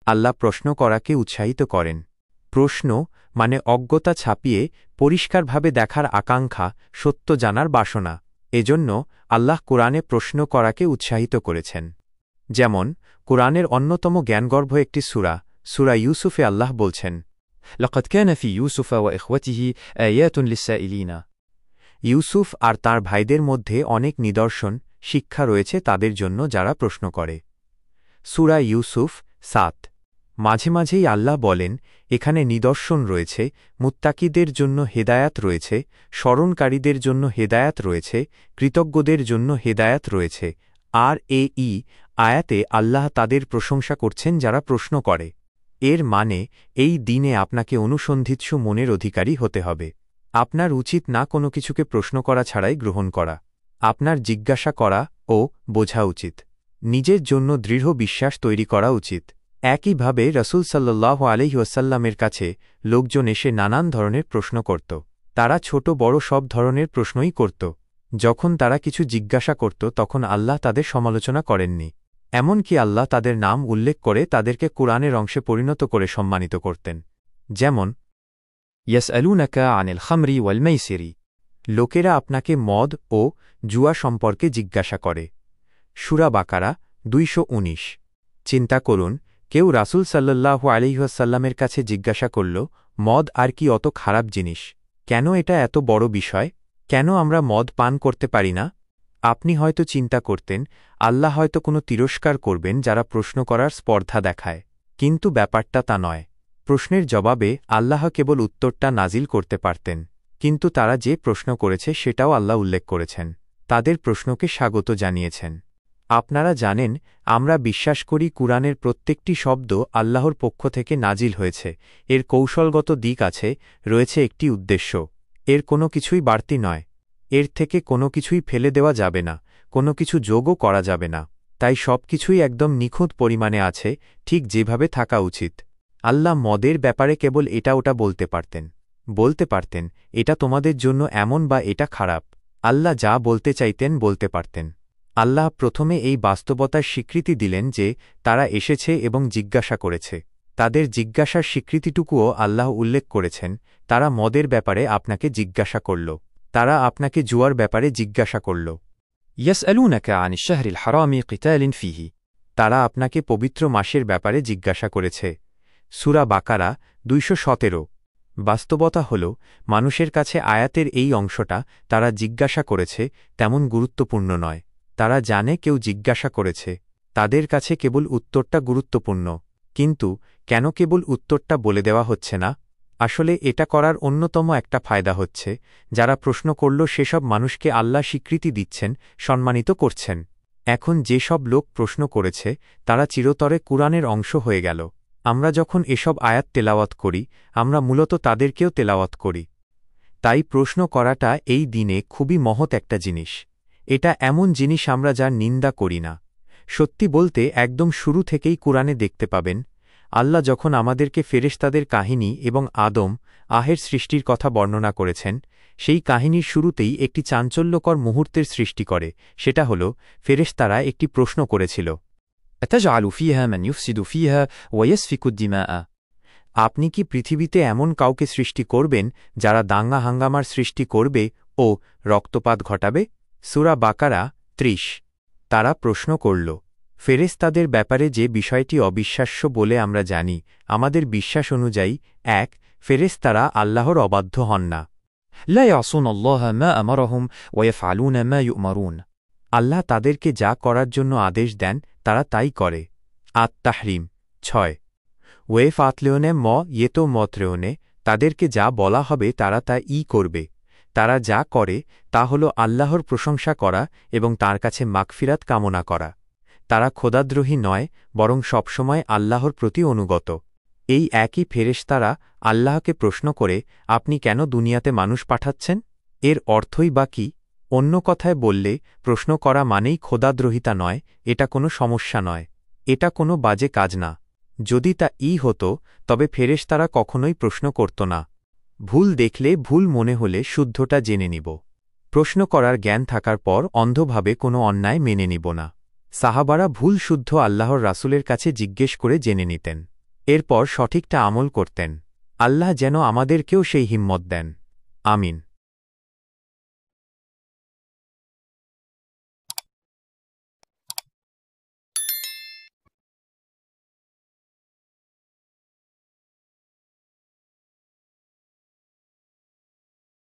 আল্লাহ প্রশ্ন করাকে উৎসাহিত করেন। প্রশ্ন মানে অজ্ঞতা ছাপিয়ে পরিষ্কারভাবে দেখার আকাঙ্ক্ষা, সত্য জানার বাসনা। এজন্য আল্লাহ কোরআনে প্রশ্ন করাকে উৎসাহিত করেছেন। যেমন কোরআনের অন্যতম জ্ঞানগর্ভ একটি সূরা, সূরা ইউসুফে আল্লাহ বলছেন, لقد كان في يوسف وإخوته آيات للسائلين ইউসুফ আর তার ভাইদের মধ্যে অনেক নিদর্শন, শিক্ষা রয়েছে তাদের জন্য যারা প্রশ্ন করে। সূরা ইউসুফ ৭। মাঝে মাঝেই আল্লাহ বলেন, এখানে নিদর্শন রয়েছে, মুত্তাকিদের জন্য হেদায়াত রয়েছে, স্মরণকারীদের জন্য হেদায়াত রয়েছে, কৃতজ্ঞদের জন্য হেদায়াত রয়েছে। আর এই আয়াতে আল্লাহ তাদের প্রশংসা করছেন যারা প্রশ্ন করে। এর মানে এই দিনে আপনাকে অনুসন্ধিৎসু মনের অধিকারী হতে হবে। আপনার উচিত না কোনো কিছুকে প্রশ্ন করা ছাড়াই গ্রহণ করা। আপনার জিজ্ঞাসা করা ও বোঝা উচিত। নিজের জন্য দৃঢ় বিশ্বাস তৈরি করা উচিত। একইভাবে রসুল সাল্লাল্লাহু আলাইহি ওয়াসাল্লামের কাছে লোকজন এসে নানান ধরনের প্রশ্ন করত। তারা ছোট বড় সব ধরনের প্রশ্নই করত। যখন তারা কিছু জিজ্ঞাসা করত তখন আল্লাহ তাদের সমালোচনা করেননি। এমনকি আল্লাহ তাদের নাম উল্লেখ করে তাদেরকে কোরআনের অংশে পরিণত করে সম্মানিত করতেন। যেমন, يسألونك عن الخمر والميسر লোকেরা আপনাকে মদ ও জুয়া সম্পর্কে জিজ্ঞাসা করে। সূরা বাকারা ২১৯। চিন্তা করুন, কেউ রাসূল সাল্লাল্লাহু আলাইহি ওয়াসাল্লামের কাছে জিজ্ঞাসা করল, মদ আর কি অত খারাপ জিনিস? কেন এটা এত বড় বিষয়? কেন আমরা মদ পান করতে পারি না? আপনি হয়তো চিন্তা করতেন, আল্লাহ হয়তো কোনো তিরস্কার করবেন যারা প্রশ্ন করার স্পর্ধা দেখায়। কিন্তু ব্যাপারটা তা নয়। প্রশ্নের জবাবে আল্লাহ কেবল উত্তরটা নাজিল করতে পারতেন, কিন্তু তারা যে প্রশ্ন করেছে সেটাও আল্লাহ উল্লেখ করেছেন, তাদের প্রশ্নকে স্বাগত জানিয়েছেন। আপনারা জানেন, আমরা বিশ্বাস করি কুরআনের প্রত্যেকটি শব্দ আল্লাহর পক্ষ থেকে নাজিল হয়েছে। এর কৌশলগত দিক আছে, রয়েছে একটি উদ্দেশ্য। এর কোনো কিছুই বাড়তি নয়। এর থেকে কোনো কিছুই ফেলে দেওয়া যাবে না, কোনো কিছু যোগও করা যাবে না। তাই সব কিছুই একদম নিখুঁত পরিমাণে আছে, ঠিক যেভাবে থাকা উচিত। আল্লাহ মদের ব্যাপারে কেবল এটা ওটা বলতে পারতেন, এটা তোমাদের জন্য এমন বা এটা খারাপ। আল্লাহ যা বলতে চাইতেন বলতে পারতেন। আল্লাহ প্রথমে এই বাস্তবতার স্বীকৃতি দিলেন যে তারা এসেছে এবং জিজ্ঞাসা করেছে। তাদের জিজ্ঞাসার স্বীকৃতিটুকুও আল্লাহ উল্লেখ করেছেন। তারা মদের ব্যাপারে আপনাকে জিজ্ঞাসা করল, তারা আপনাকে জুয়ার ব্যাপারে জিজ্ঞাসা করল। يسألونك عن الشهر الحرام قتال فيه তারা আপনাকে পবিত্র মাসের ব্যাপারে জিজ্ঞাসা করেছে। সূরা বাকারা ২১৭। বাস্তবতা হল, মানুষের কাছে আয়াতের এই অংশটা তারা জিজ্ঞাসা করেছে তেমন গুরুত্বপূর্ণ নয়। তারা জানে কেউ জিজ্ঞাসা করেছে, তাদের কাছে কেবল উত্তরটা গুরুত্বপূর্ণ। কিন্তু কেন কেবল উত্তরটা বলে দেওয়া হচ্ছে না? আসলে এটা করার অন্যতম একটা ফায়দা হচ্ছে, যারা প্রশ্ন করল সেসব মানুষকে আল্লাহ স্বীকৃতি দিচ্ছেন, সম্মানিত করছেন। এখন যেসব লোক প্রশ্ন করেছে তারা চিরতরে কুরআনের অংশ হয়ে গেল। আমরা যখন এসব আয়াত তেলাওয়াত করি, আমরা মূলত তাদেরকেও তেলাওয়াত করি। তাই প্রশ্ন করাটা এই দিনে খুবই মহৎ একটা জিনিস। এটা এমন জিনিস আমরা যার নিন্দা করি না। সত্যি বলতে একদম শুরু থেকেই কুরআনে দেখতে পাবেন, আল্লাহ যখন আমাদেরকে ফেরেশতাদের কাহিনী এবং আহের সৃষ্টির কথা বর্ণনা করেছেন, সেই কাহিনীর শুরুতেই একটি চাঞ্চল্যকর মুহূর্তের সৃষ্টি করে। সেটা হল, ফেরেশতারা একটি প্রশ্ন করেছিল, أتجعل فيها من يفسد فيها ويسفك الدماء আপনি কি পৃথিবীতে এমন কাউকে সৃষ্টি করবেন যারা দাঙ্গা হাঙ্গামার সৃষ্টি করবে ও রক্তপাত ঘটাবে? সূরা বাকারা ৩০। তারা প্রশ্ন করল, ফেরেশতাদের ব্যাপারে যে বিষয়টি অবিশ্বাস্য বলে আমরা জানি, আমাদের বিশ্বাস অনুযায়ী ১. ফেরেশতারা আল্লাহর অবাধ্য হন না। لا يعصون الله ما أمرهم ويفعلون ما يؤمرون আল্লাহ তাদেরকে যা করার জন্য আদেশ দেন তারা তাই করে। আত-তাহরিম ৬। ওয়ে ফাতলেওনে ইয়েতো মতরেওনে তাদেরকে যা বলা হবে তারা তা করবে। তারা যা করে তা হল আল্লাহর প্রশংসা করা এবং তাঁর কাছে মাগফিরাত কামনা করা। তারা খোদাদ্রোহী নয়, বরং সবসময় আল্লাহর প্রতি অনুগত। এই একই ফেরেশতারা আল্লাহকে প্রশ্ন করে, আপনি কেন দুনিয়াতে মানুষ পাঠাচ্ছেন? এর অর্থই বা কি? অন্য কথায় বললে, প্রশ্ন করা মানেই খোদাদ্রোহিতা নয়, এটা কোনো সমস্যা নয়, এটা কোনো বাজে কাজ না। যদি তা হতো তবে ফেরেশতারা কখনোই প্রশ্ন করত না। ভুল দেখলে, ভুল মনে হলে শুদ্ধটা জেনে নিব। প্রশ্ন করার জ্ঞান থাকার পর অন্ধভাবে কোনো অন্যায় মেনে নিব না। সাহাবারা ভুল শুদ্ধ আল্লাহর রাসূলের কাছে জিজ্ঞেস করে জেনে নিতেন। এরপর সঠিকটা আমল করতেন। আল্লাহ যেন আমাদেরকেও সেই হিম্মত দেন। আমিন।